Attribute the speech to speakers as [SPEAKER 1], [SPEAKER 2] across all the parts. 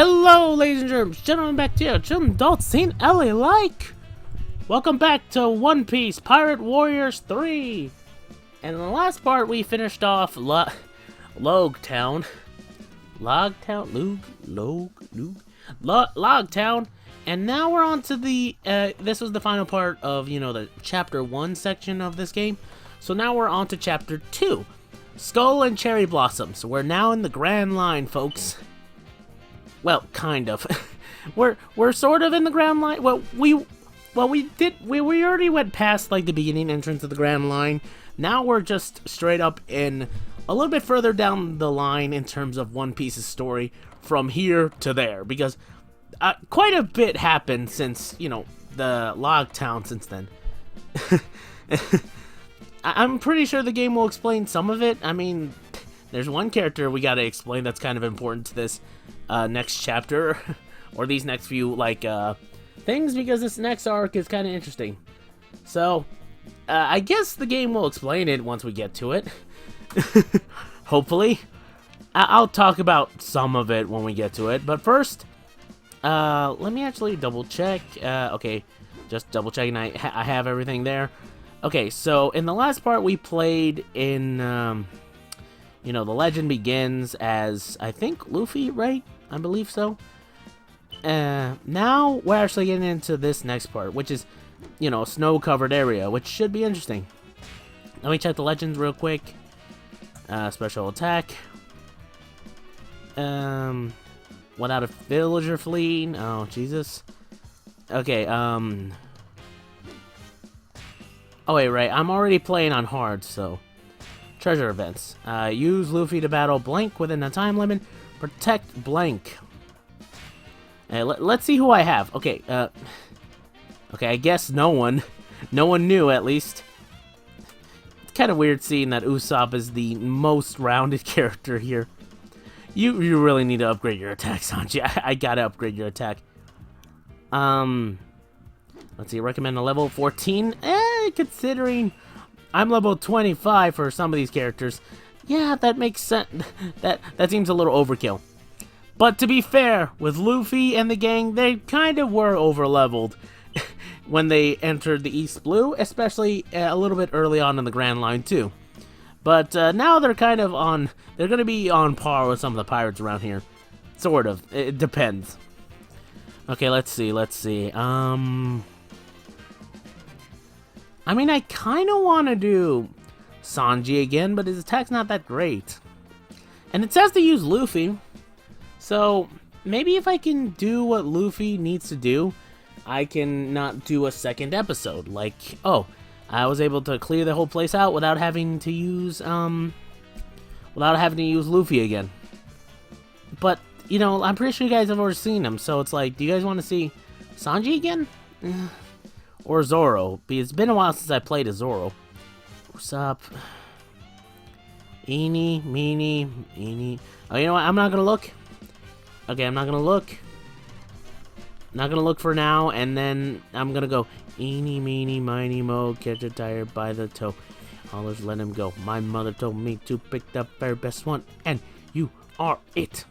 [SPEAKER 1] Hello, ladies and gentlemen, back to you, children, adults, St. LA like. Welcome back to One Piece Pirate Warriors 3. And in the last part, we finished off Logtown. Logtown. And now we're on to the, this was the final part of, you know, the Chapter 1 section of this game. So now we're on to Chapter 2. Skull and Cherry Blossoms. We're now in the Grand Line, folks. Well, kind of. we're sort of in the Grand Line. We already went past like the beginning entrance of the Grand Line. Now we're just straight up in a little bit further down the line in terms of One Piece's story from here to there, because quite a bit happened since, you know, the log town since then. I'm pretty sure the game will explain some of it. I mean, there's one character we gotta explain that's kind of important to this next chapter, or these next few, like, things, because this next arc is kind of interesting. So, I guess the game will explain it once we get to it. Hopefully. I'll talk about some of it when we get to it, but first, let me actually double check. Okay, just double checking I have everything there. Okay, so in the last part we played in, you know, the legend begins as, I think, Luffy, right? I believe so. Now we're actually getting into this next part, which is, you know, a snow-covered area, which should be interesting. Let me check the legends real quick. Special attack. Without a villager fleeing. Oh, Jesus. Okay, oh, wait, right. I'm already playing on hard, so... Treasure events. Use Luffy to battle Blank within a time limit. Protect Blank. Let's see who I have. Okay, okay, I guess no one. No one knew, at least. It's kind of weird seeing that Usopp is the most rounded character here. You really need to upgrade your attack, Sanji. I gotta upgrade your attack. Let's see, recommend a level 14. Considering I'm level 25 for some of these characters, yeah, that makes sense. That seems a little overkill. But to be fair, with Luffy and the gang, they kind of were over-leveled when they entered the East Blue, especially a little bit early on in the Grand Line too. But now they're kind of on, they're going to be on par with some of the pirates around here. Sort of. It depends. Okay, let's see. I mean, I kind of want to do Sanji again, but his attack's not that great. And it says to use Luffy. So, maybe if I can do what Luffy needs to do, I can not do a second episode. Like, oh, I was able to clear the whole place out without having to use, Luffy again. But, you know, I'm pretty sure you guys have already seen him, so it's like, do you guys want to see Sanji again? Or Zoro? Because it's been a while since I played as Zoro. What's up? Eeny, meeny, eeny. Oh, you know what? I'm not gonna look. Okay, I'm not gonna look. Not gonna look for now, and then I'm gonna go eeny, meeny, miny, mo, catch a tire by the toe. Always let him go. My mother told me to pick the very best one, and you are it.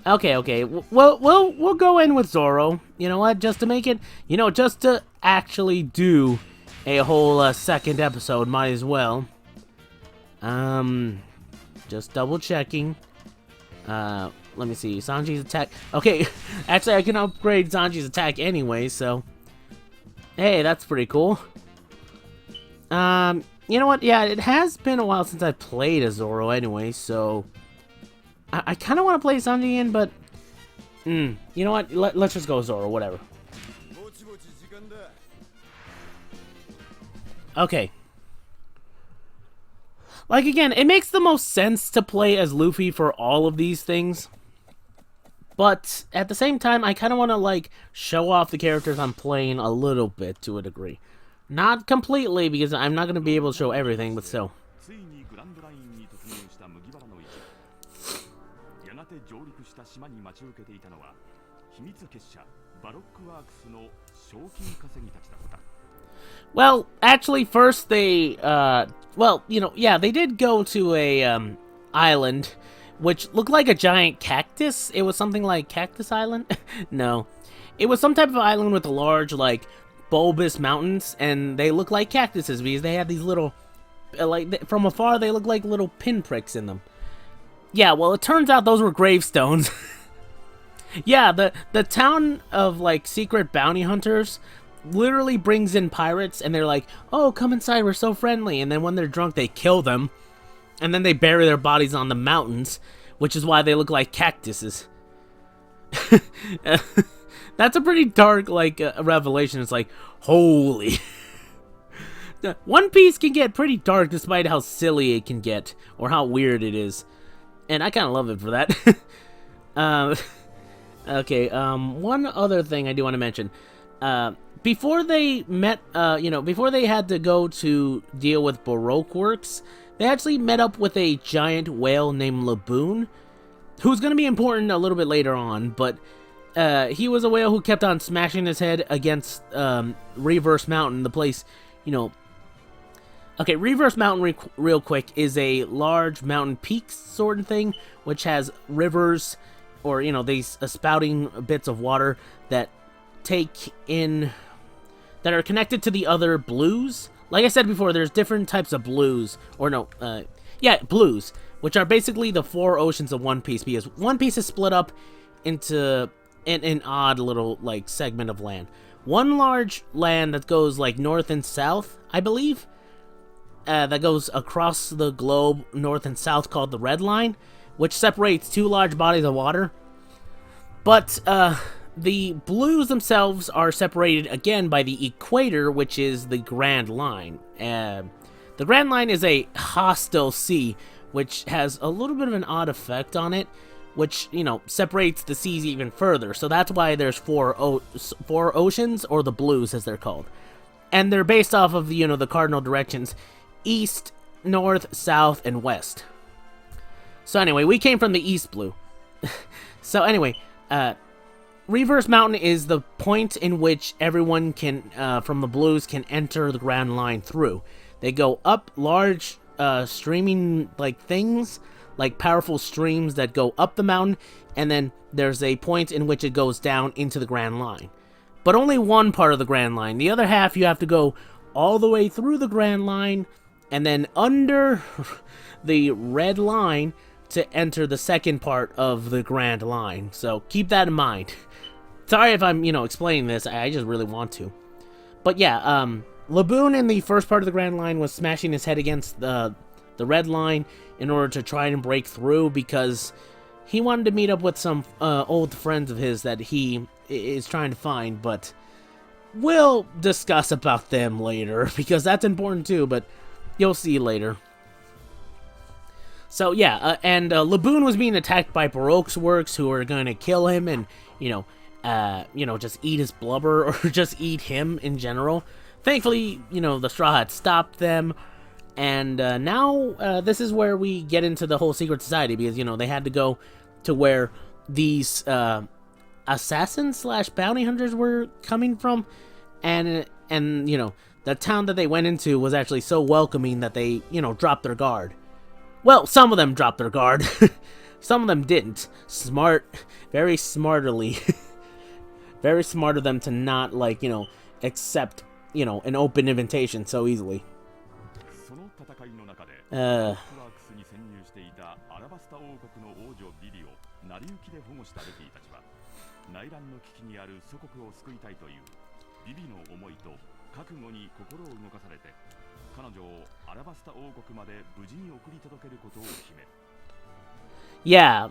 [SPEAKER 1] Okay. We'll go in with Zoro. You know what? Just to make it, you know, just to actually do a whole second episode, might as well. Just double checking. Let me see. Sanji's attack. Okay, actually, I can upgrade Sanji's attack anyway, so. Hey, that's pretty cool. You know what? Yeah, it has been a while since I played as Zoro anyway, so. I kind of want to play Sanji in, but. You know what? Let's just go Zoro, whatever. Okay. Like, again, it makes the most sense to play as Luffy for all of these things. But, at the same time, I kind of want to, like, show off the characters I'm playing a little bit, to a degree. Not completely, because I'm not going to be able to show everything, but still. Well, actually, first they, well, you know, yeah, they did go to a, island which looked like a giant cactus. It was something like Cactus Island. No, it was some type of island with a large, like, bulbous mountains, and they look like cactuses because they had these little, from afar, they look like little pinpricks in them. Yeah, well, it turns out those were gravestones. Yeah, the town of, like, secret bounty hunters literally brings in pirates, and they're like, oh, come inside, we're so friendly, and then when they're drunk, they kill them, and then they bury their bodies on the mountains, which is why they look like cactuses. That's a pretty dark, like, revelation. It's like, holy. One Piece can get pretty dark despite how silly it can get, or how weird it is. And I kind of love it for that. Okay, one other thing I do want to mention. Before they met, before they had to go to deal with Baroque works, they actually met up with a giant whale named Laboon, who's going to be important a little bit later on, but he was a whale who kept on smashing his head against Reverse Mountain, the place, Okay, Reverse Mountain, real quick, is a large mountain peak sort of thing, which has rivers, or, these spouting bits of water that that are connected to the other blues. Like I said before, there's different types of blues, blues, which are basically the 4 oceans of One Piece, because One Piece is split up into an odd little, like, segment of land. One large land that goes, like, north and south, I believe, that goes across the globe, north and south, called the Red Line, which separates 2 large bodies of water. But the blues themselves are separated again by the equator, which is the Grand Line. The Grand Line is a hostile sea, which has a little bit of an odd effect on it, which, separates the seas even further. So that's why there's 4 oceans, or the blues as they're called. And they're based off of, the cardinal directions: east, north, south, and west. So anyway, we came from the East Blue. So anyway, Reverse Mountain is the point in which everyone can, from the blues, can enter the Grand Line through. They go up large, streaming, like, things, like powerful streams that go up the mountain, and then there's a point in which it goes down into the Grand Line. But only one part of the Grand Line. The other half, you have to go all the way through the Grand Line, and then under the Red Line to enter the second part of the Grand Line. So keep that in mind. Sorry if I'm, explaining this. I just really want to. But yeah, Laboon in the first part of the Grand Line was smashing his head against the Red Line in order to try and break through, because he wanted to meet up with some old friends of his that he is trying to find, but we'll discuss about them later, because that's important too, but you'll see later. So yeah, and Laboon was being attacked by Baroque's works, who are going to kill him and, just eat his blubber, or just eat him in general. Thankfully, the Straw Hats stopped them, and now this is where we get into the whole secret society, because, they had to go to where these assassins / bounty hunters were coming from, and the town that they went into was actually so welcoming that they, dropped their guard. Well, some of them dropped their guard. Some of them didn't. Very smarterly. Very smart of them to not, accept, an open invitation so easily. Yeah,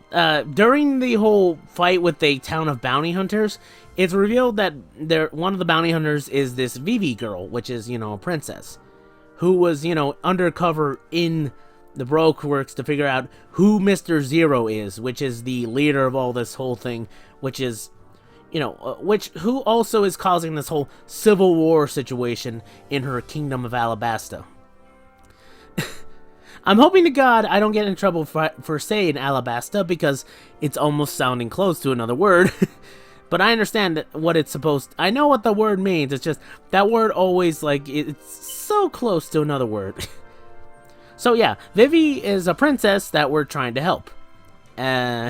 [SPEAKER 1] during the whole fight with the town of bounty hunters, it's revealed that one of the bounty hunters is this Vivi girl, which is, a princess, who was, undercover in the Baroque works to figure out who Mr. Zero is, which is the leader of all this whole thing, which is, who also is causing this whole civil war situation in her kingdom of Alabasta. I'm hoping to God I don't get in trouble for saying Alabasta, because it's almost sounding close to another word. But I understand what it's supposed to. I know what the word means. It's just that word always, it's so close to another word. So yeah, Vivi is a princess that we're trying to help. Uh,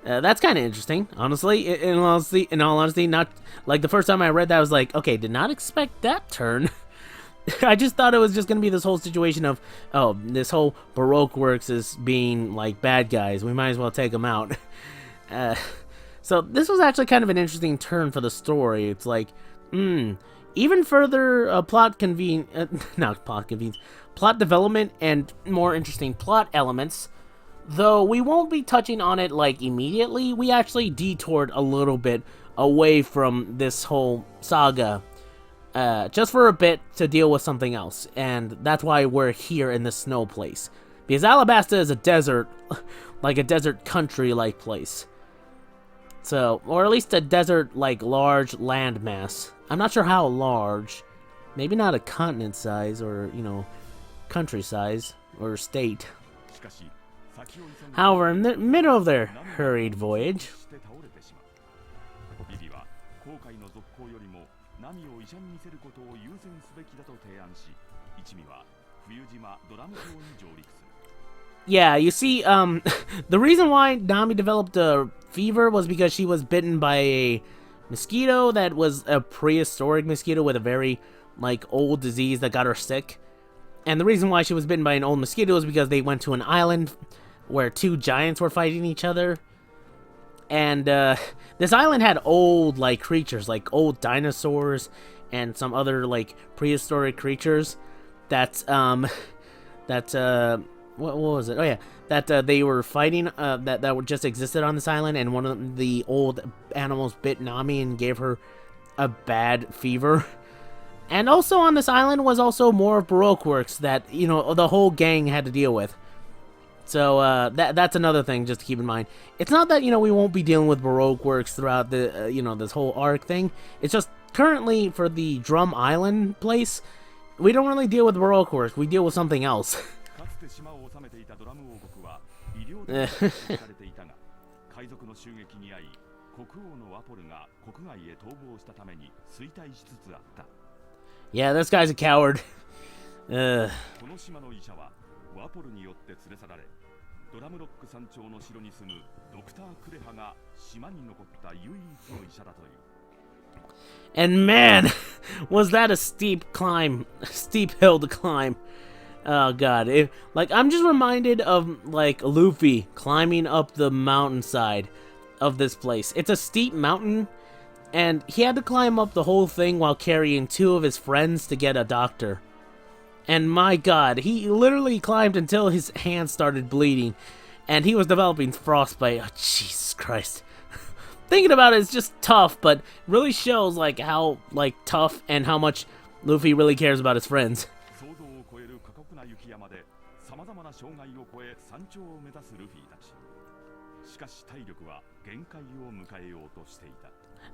[SPEAKER 1] that's kind of interesting, honestly. In all honesty, not like the first time I read that, I was like, okay, did not expect that turn. I just thought it was just gonna be this whole situation of, oh, this whole Baroque works is being like bad guys. We might as well take them out. So this was actually kind of an interesting turn for the story. It's like, even further plot development and more interesting plot elements. Though we won't be touching on it like immediately, we actually detoured a little bit away from this whole saga, just for a bit to deal with something else, and that's why we're here in the snow place. Because Alabasta is a desert, like a desert country-like place. So, or at least a desert-like large landmass. I'm not sure how large. Maybe not a continent size or, country size or state. However, in the middle of their hurried voyage, yeah, you see, the reason why Nami developed a fever was because she was bitten by a mosquito that was a prehistoric mosquito with a very, old disease that got her sick. And the reason why she was bitten by an old mosquito is because they went to an island where two giants were fighting each other. And this island had old, creatures, old dinosaurs and some other, prehistoric creatures that, what was it? Oh, yeah. That they were fighting, that just existed on this island, and one of the old animals bit Nami and gave her a bad fever. And also on this island was also more of Baroque works that, the whole gang had to deal with. So, that's another thing just to keep in mind. It's not that, we won't be dealing with Baroque works throughout the, this whole arc thing. It's just currently for the Drum Island place, we don't really deal with Baroque works. We deal with something else. Yeah, this guy's a coward. And man, was that a steep climb, steep hill to climb. Oh god, I'm just reminded of, Luffy climbing up the mountainside of this place. It's a steep mountain, and he had to climb up the whole thing while carrying two of his friends to get a doctor. And my god, he literally climbed until his hands started bleeding, and he was developing frostbite. Oh, Jesus Christ. Thinking about it, it's just tough, but really shows, how, tough and how much Luffy really cares about his friends.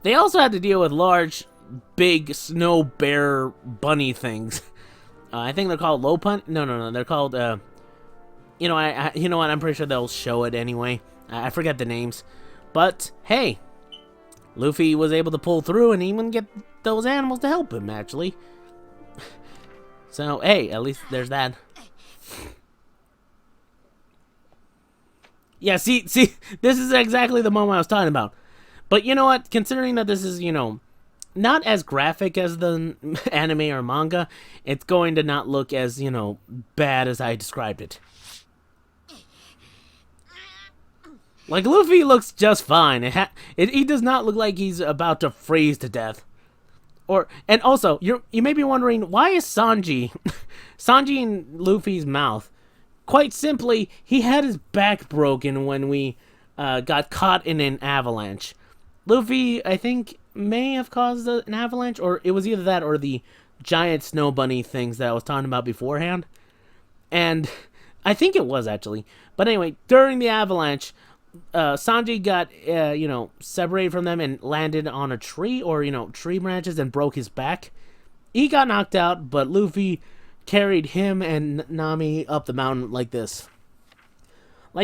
[SPEAKER 1] They also had to deal with large, big snow bear bunny things. I think they're called Lopun. No. They're called. You know what? I'm pretty sure they'll show it anyway. I forget the names, but hey, Luffy was able to pull through and even get those animals to help him. Actually, so hey, at least there's that. Yeah, see, this is exactly the moment I was talking about. But you know what? Considering that this is, not as graphic as the anime or manga, it's going to not look as, bad as I described it. Luffy looks just fine. He does not look like he's about to freeze to death. And also, you may be wondering, why is Sanji in Luffy's mouth? Quite simply, he had his back broken when we got caught in an avalanche. Luffy, I think, may have caused an avalanche, or it was either that or the giant snow bunny things that I was talking about beforehand. And I think it was, actually. But anyway, during the avalanche, Sanji got, separated from them and landed on a tree, or, tree branches, and broke his back. He got knocked out, but Luffy carried him and Nami up the mountain like this.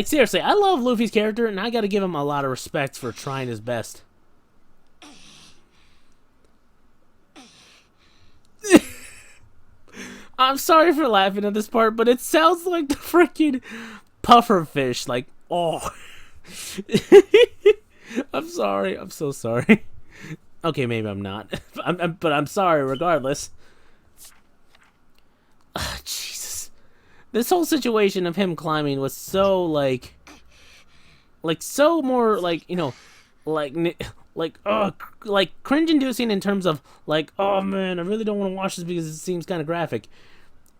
[SPEAKER 1] Seriously, I love Luffy's character, and I gotta give him a lot of respect for trying his best. I'm sorry for laughing at this part, but it sounds like the freaking pufferfish. Oh. I'm sorry. I'm so sorry. Okay, maybe I'm not. But I'm sorry regardless. Jesus. This whole situation of him climbing was so, like so more, like, you know, like cringe-inducing in terms of, like, oh man, I really don't want to watch this because it seems kind of graphic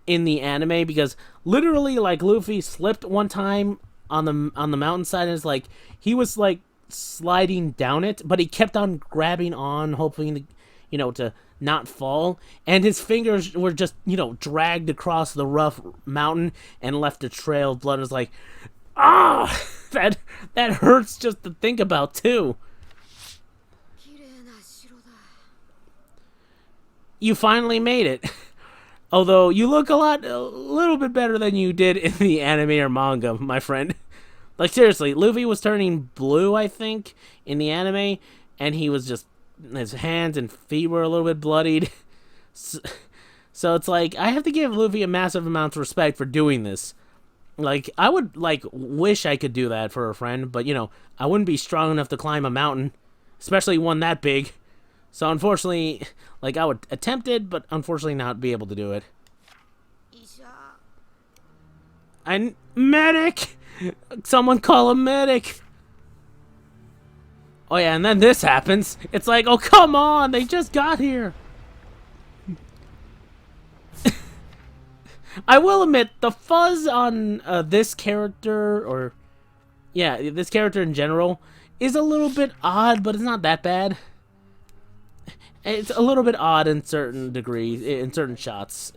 [SPEAKER 1] in the anime, because literally, like, Luffy slipped one time on the mountainside, and it's like he was like sliding down it, but he kept on grabbing on, hoping to, you know, to not fall, and his fingers were just, you know, dragged across the rough mountain and left a trail of blood. It was like, that hurts just to think about too. You finally made it. Although you look a little bit better than you did in the anime or manga, my friend. Like, seriously, Luffy was turning blue, I think, in the anime, and he was just, his hands and feet were a little bit bloodied. So it's like, I have to give Luffy a massive amount of respect for doing this. Like, I would, like, wish I could do that for a friend, but, you know, I wouldn't be strong enough to climb a mountain, especially one that big. So, unfortunately, like, I would attempt it, but unfortunately not be able to do it. Medic! Someone call a medic! Oh yeah, and then this happens. It's like, oh come on, they just got here. I will admit, the fuzz on this character, or yeah, this character in general, is a little bit odd, but it's not that bad. It's a little bit odd in certain degrees, in certain shots.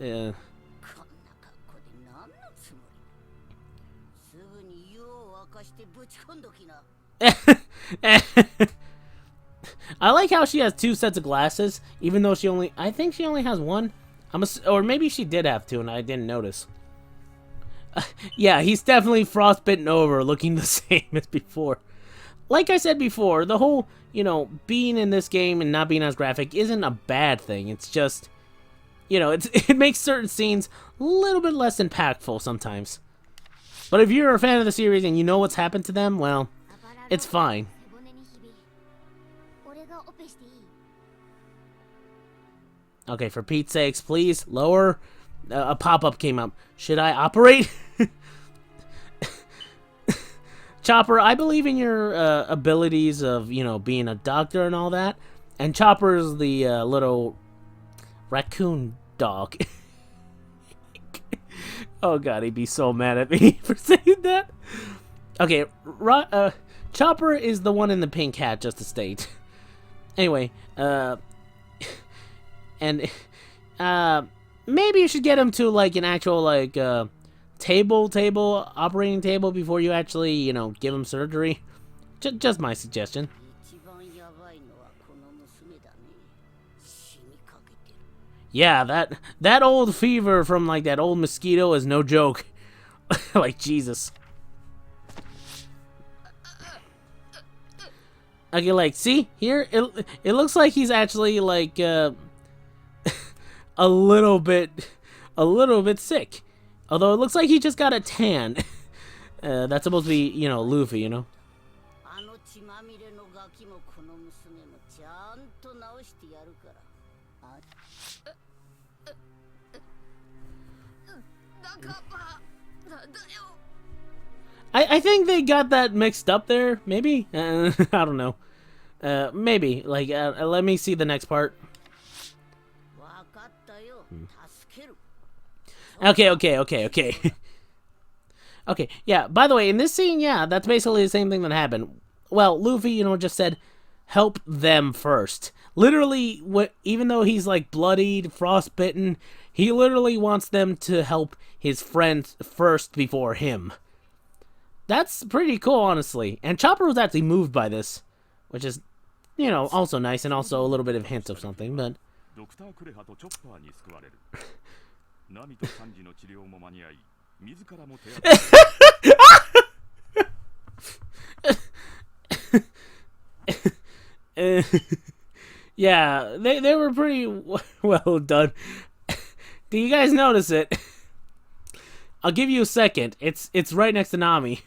[SPEAKER 1] I like how she has two sets of glasses, even though I think she only has one. Or maybe she did have two and I didn't notice. Yeah, he's definitely frostbitten over, looking the same as before. Like I said before, the whole, you know, being in this game and not being as graphic isn't a bad thing. It's just, you know, it makes certain scenes a little bit less impactful sometimes. But if you're a fan of the series and you know what's happened to them, well, it's fine. Okay, for Pete's sakes, please, lower. A pop-up came up. Should I operate? Chopper, I believe in your abilities of, you know, being a doctor and all that. And Chopper's the little raccoon dog. Oh god, he'd be so mad at me for saying that. Okay, Chopper is the one in the pink hat, just to state. Anyway, and maybe you should get him to, like, an actual, like, operating table before you actually, you know, give him surgery. Just my suggestion. Yeah, that old fever from, like, that old mosquito is no joke. Like, Jesus. Okay, like, see? Here, it looks like he's actually, like, a little bit sick. Although it looks like he just got a tan. That's supposed to be, you know, Luffy, you know? I think they got that mixed up there, maybe? I don't know. Maybe. Like, let me see the next part. Okay. Okay, yeah, by the way, in this scene, yeah, that's basically the same thing that happened. Well, Luffy, you know, just said, help them first. Literally, even though he's, like, bloodied, frostbitten, he literally wants them to help his friends first before him. That's pretty cool, honestly. And Chopper was actually moved by this, which is, you know, also nice, and also a little bit of hints of something, but... Yeah, they were pretty well done. Do you guys notice it? I'll give you a second. It's right next to Nami.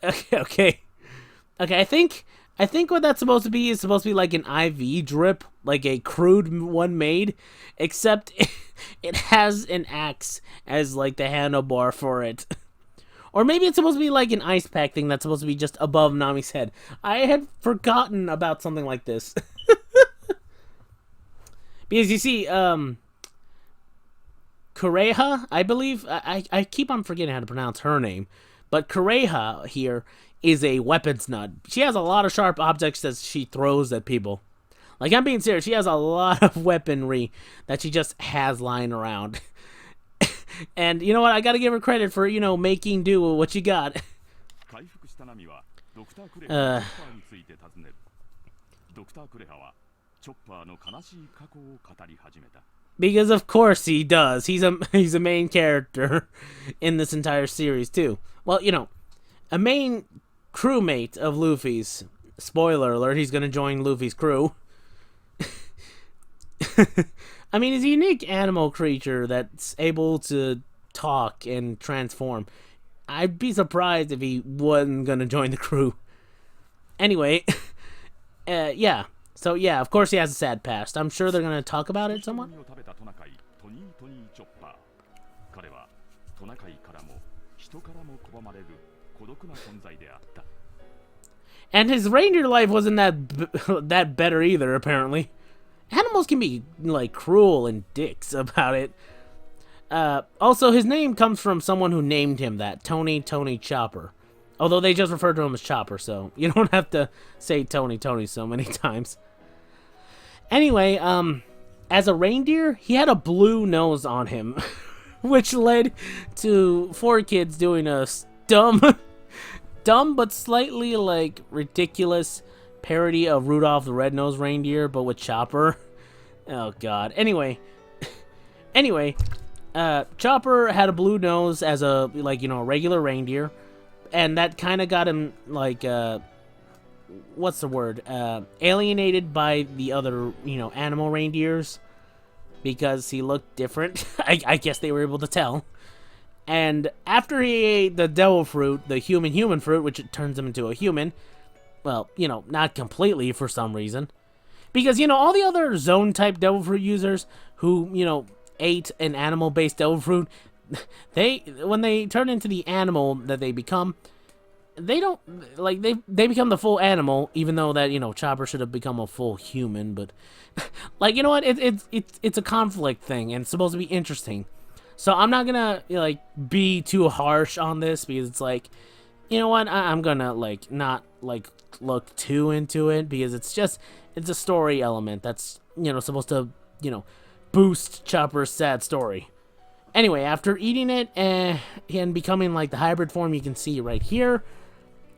[SPEAKER 1] Okay. I think what that's supposed to be is supposed to be like an IV drip, like a crude one made, except it has an axe as like the handlebar for it. Or maybe it's supposed to be like an ice pack thing that's supposed to be just above Nami's head. I had forgotten about something like this. Because you see, Kureha, I believe, I keep on forgetting how to pronounce her name, but Kureha here is a weapons nut. She has a lot of sharp objects that she throws at people. Like, I'm being serious, she has a lot of weaponry that she just has lying around. And you know what? I gotta give her credit for, making do with what she got. Because of course he does. He's a main character in this entire series too. Well, a main crewmate of Luffy's. Spoiler alert, he's gonna join Luffy's crew. I mean, he's a unique animal creature that's able to talk and transform. I'd be surprised if he wasn't gonna join the crew. Anyway, yeah. So yeah, of course he has a sad past. I'm sure they're gonna talk about it somewhat. And his reindeer life wasn't that better either, apparently. Animals can be, like, cruel and dicks about it. Also, his name comes from someone who named him that, Tony Chopper. Although they just refer to him as Chopper, so you don't have to say Tony so many times. Anyway, as a reindeer, he had a blue nose on him, which led to 4 kids doing a dumb but slightly, like, ridiculous parody of Rudolph the Red-Nosed Reindeer, but with Chopper. Oh, God. Anyway, Chopper had a blue nose as a, regular reindeer, and that kind of got him, like, what's the word? Alienated by the other, animal reindeers, because he looked different. I guess they were able to tell. And after he ate the devil fruit, the human fruit, which turns him into a human, well, not completely for some reason. Because, all the other zone-type devil fruit users who, ate an animal-based devil fruit, when they turn into the animal that they become, they don't, they become the full animal, even though that, Chopper should have become a full human, but, you know what, it's a conflict thing, and it's supposed to be interesting. So I'm not gonna, be too harsh on this, because it's you know what, I'm gonna, not, look too into it, because it's a story element that's, supposed to, boost Chopper's sad story. Anyway, after eating it, and becoming, the hybrid form you can see right here,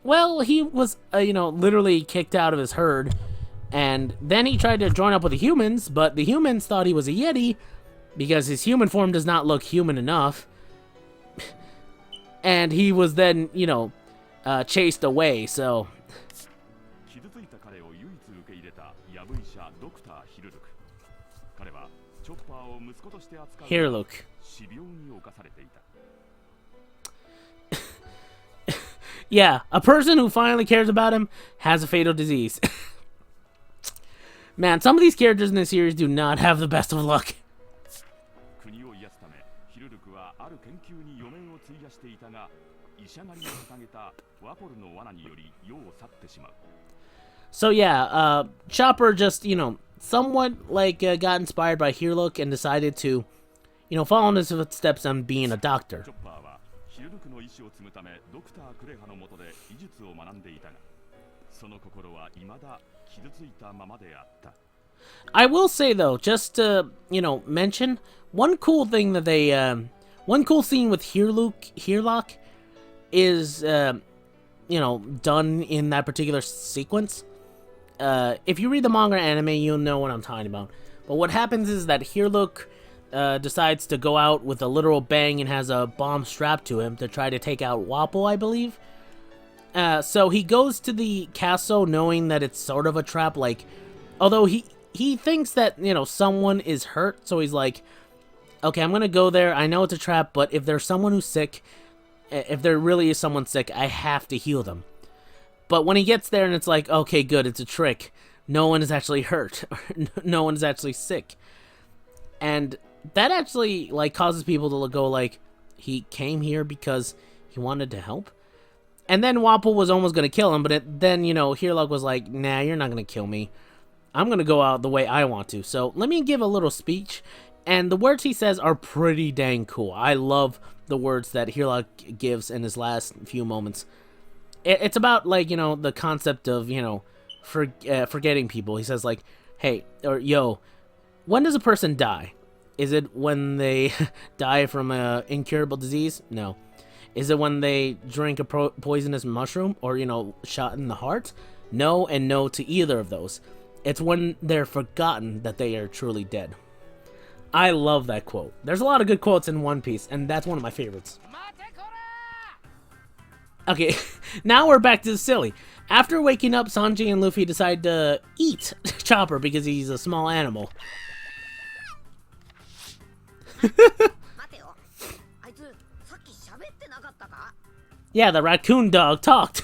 [SPEAKER 1] well, he was, literally kicked out of his herd, and then he tried to join up with the humans, but the humans thought he was a Yeti, because his human form does not look human enough, and he was then, chased away, so... Here, look. Yeah, a person who finally cares about him has a fatal disease. Man, some of these characters in this series do not have the best of luck. So yeah, Chopper just, somewhat, got inspired by Here Look and decided to, follow in his footsteps on being a doctor. I will say, though, just to, mention, one cool thing that they, one cool scene with Herelock is, done in that particular sequence. If you read the manga or anime, you'll know what I'm talking about. But what happens is that Herelock decides to go out with a literal bang and has a bomb strapped to him to try to take out Wapol, I believe. So he goes to the castle knowing that it's sort of a trap, although he thinks that, someone is hurt, so he's like, okay, I'm gonna go there, I know it's a trap, but if there's someone who's sick, if there really is someone sick, I have to heal them. But when he gets there and it's like, okay, good, it's a trick. No one is actually hurt. No one is actually sick. And that actually, like, causes people to go like, he came here because he wanted to help? And then Wapol was almost going to kill him, but then, you know, Heerlug was like, nah, you're not going to kill me. I'm going to go out the way I want to. So let me give a little speech. And the words he says are pretty dang cool. I love the words that Heerlug gives in his last few moments. It's about, like, you know, the concept of, you know, forgetting people. He says, like, hey, or yo, when does a person die? Is it when they die from an incurable disease? No. Is it when they drink a poisonous mushroom or, you know, shot in the heart? No, and no to either of those. It's when they're forgotten that they are truly dead. I love that quote. There's a lot of good quotes in One Piece, and that's one of my favorites. Okay, now we're back to the silly. After waking up, Sanji and Luffy decide to eat Chopper because he's a small animal. Yeah, the raccoon dog talked.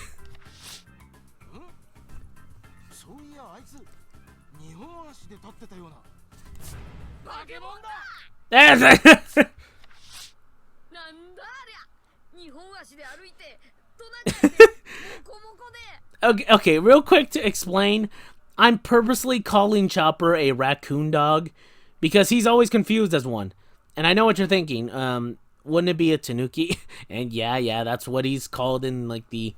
[SPEAKER 1] Okay, real quick to explain, I'm purposely calling Chopper a raccoon dog because he's always confused as one. And I know what you're thinking. Wouldn't it be a tanuki? And yeah, that's what he's called in, like, the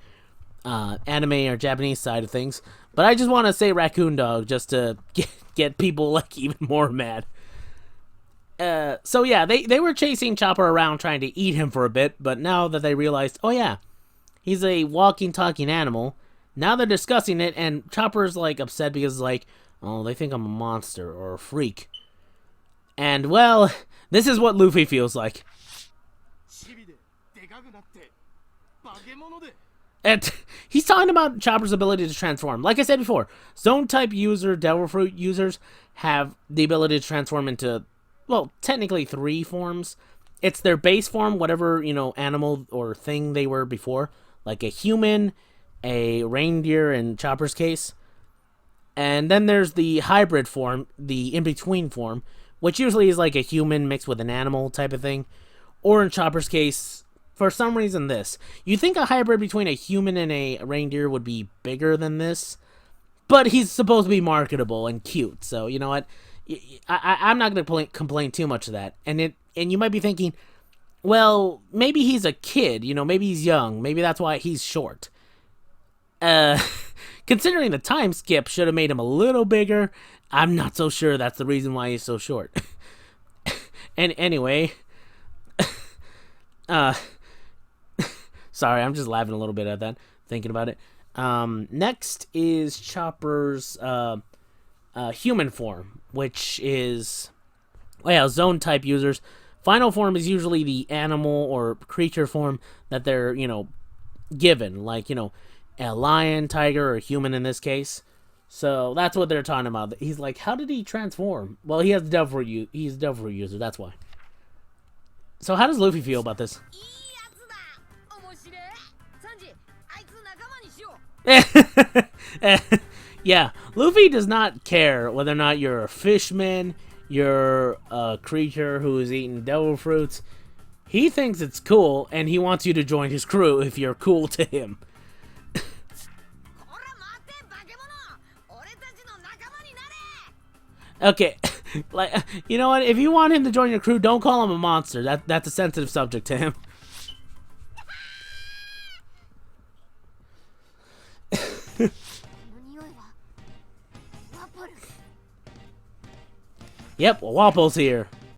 [SPEAKER 1] anime or Japanese side of things. But I just want to say raccoon dog just to get people, like, even more mad. So yeah, they were chasing Chopper around trying to eat him for a bit, but now that they realized, oh yeah, he's a walking, talking animal, now they're discussing it, and Chopper's, like, upset because, like, oh, they think I'm a monster or a freak. And, well, this is what Luffy feels like. And he's talking about Chopper's ability to transform. Like I said before, Zone-type user, Devil Fruit users have the ability to transform into, well, technically 3 forms. It's their base form, whatever, you know, animal or thing they were before. Like a human, a reindeer in Chopper's case. And then there's the hybrid form, the in-between form, which usually is like a human mixed with an animal type of thing. Or in Chopper's case, for some reason this. You think a hybrid between a human and a reindeer would be bigger than this. But he's supposed to be marketable and cute. So, you know what? I'm not going to complain too much of that. And you might be thinking, well, maybe he's a kid. You know, maybe he's young. Maybe that's why he's short. Considering the time skip should have made him a little bigger, I'm not so sure that's the reason why he's so short. And anyway, sorry, I'm just laughing a little bit at that, thinking about it. Next is Chopper's human form, which is, well, zone type users. Final form is usually the animal or creature form that they're, you know, given, like, you know, a lion, tiger, or human in this case. So that's what they're talking about. He's like, how did he transform? Well, he has Devil Fruit. He's a Devil Fruit user. That's why. So how does Luffy feel about this? Yeah, Luffy does not care whether or not you're a fishman, you're a creature who is eating devil fruits. He thinks it's cool, and he wants you to join his crew if you're cool to him. Okay, like, you know what? If you want him to join your crew, don't call him a monster. That's a sensitive subject to him. Yep, Wapol's here.